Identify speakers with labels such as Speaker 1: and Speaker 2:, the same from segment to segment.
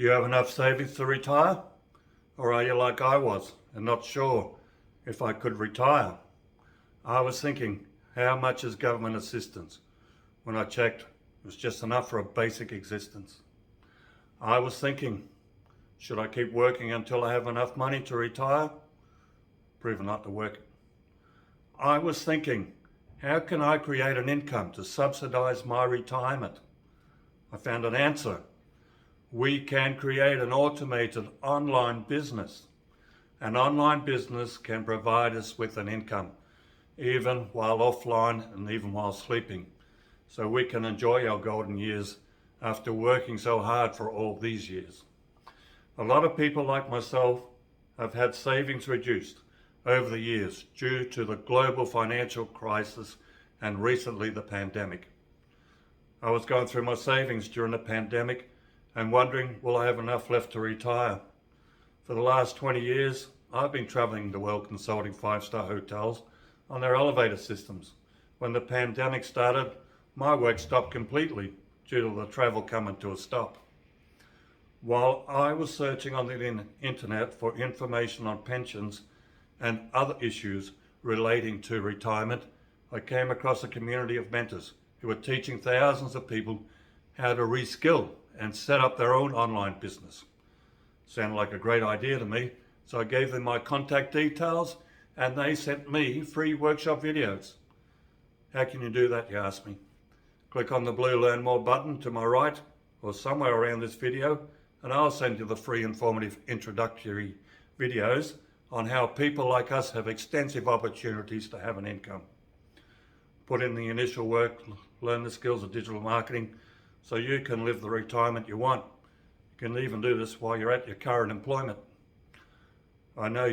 Speaker 1: You have enough savings to retire? Or are you like I was and not sure if I could retire? I was thinking, how much is government assistance? When I checked, it was just enough for a basic existence. I was thinking, should I keep working until I have enough money to retire? Proven not to work. I was thinking, how can I create an income to subsidize my retirement? I found an answer. We can create an automated online business. An online business can provide us with an income, even while offline and even while sleeping, so we can enjoy our golden years after working so hard for all these years. A lot of people like myself have had savings reduced over the years due to the global financial crisis and recently the pandemic. I was going through my savings during the pandemic and wondering, will I have enough left to retire? For the last 20 years, I've been traveling the world consulting 5-star hotels on their elevator systems. When the pandemic started, my work stopped completely due to the travel coming to a stop. While I was searching on the internet for information on pensions and other issues relating to retirement, I came across a community of mentors who were teaching thousands of people how to reskill and set up their own online business. Sounded like a great idea to me, so I gave them my contact details and they sent me free workshop videos. How can you do that, you ask me? Click on the blue Learn More button to my right or somewhere around this video and I'll send you the free informative introductory videos on how people like us have extensive opportunities to have an income. Put in the initial work, learn the skills of digital marketing so you can live the retirement you want. You can even do this while you're at your current employment. I know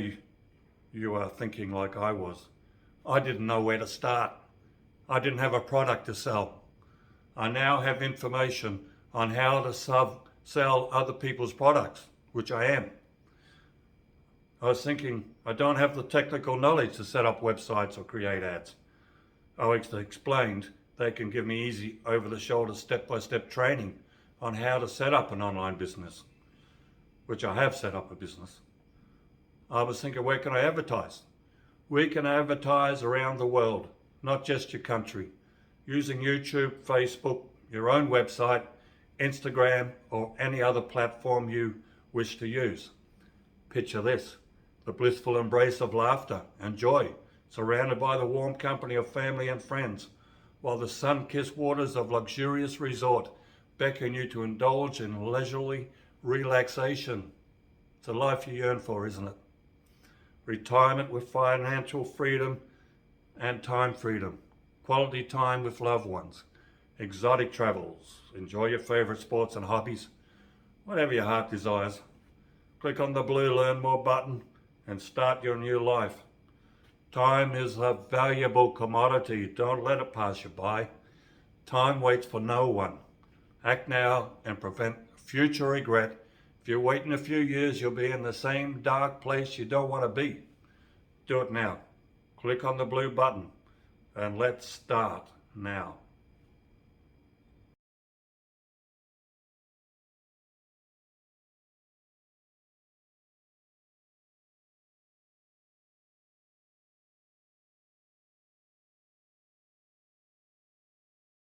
Speaker 1: you are thinking like I was. I didn't know where to start. I didn't have a product to sell. I now have information on how to sell other people's products, which I am. I was thinking, I don't have the technical knowledge to set up websites or create ads. I explained they can give me easy, over-the-shoulder, step-by-step training on how to set up an online business, which I have set up a business. I was thinking, where can I advertise? We can advertise around the world, not just your country, using YouTube, Facebook, your own website, Instagram, or any other platform you wish to use. Picture this, the blissful embrace of laughter and joy, surrounded by the warm company of family and friends, while the sun-kissed waters of luxurious resort beckon you to indulge in leisurely relaxation. It's a life you yearn for, isn't it? Retirement with financial freedom and time freedom, quality time with loved ones, exotic travels, enjoy your favorite sports and hobbies, whatever your heart desires. Click on the blue Learn More button and start your new life. Time is a valuable commodity. Don't let it pass you by. Time waits for no one. Act now and prevent future regret. If you wait in a few years, you'll be in the same dark place you don't want to be. Do it now. Click on the blue button and let's start now.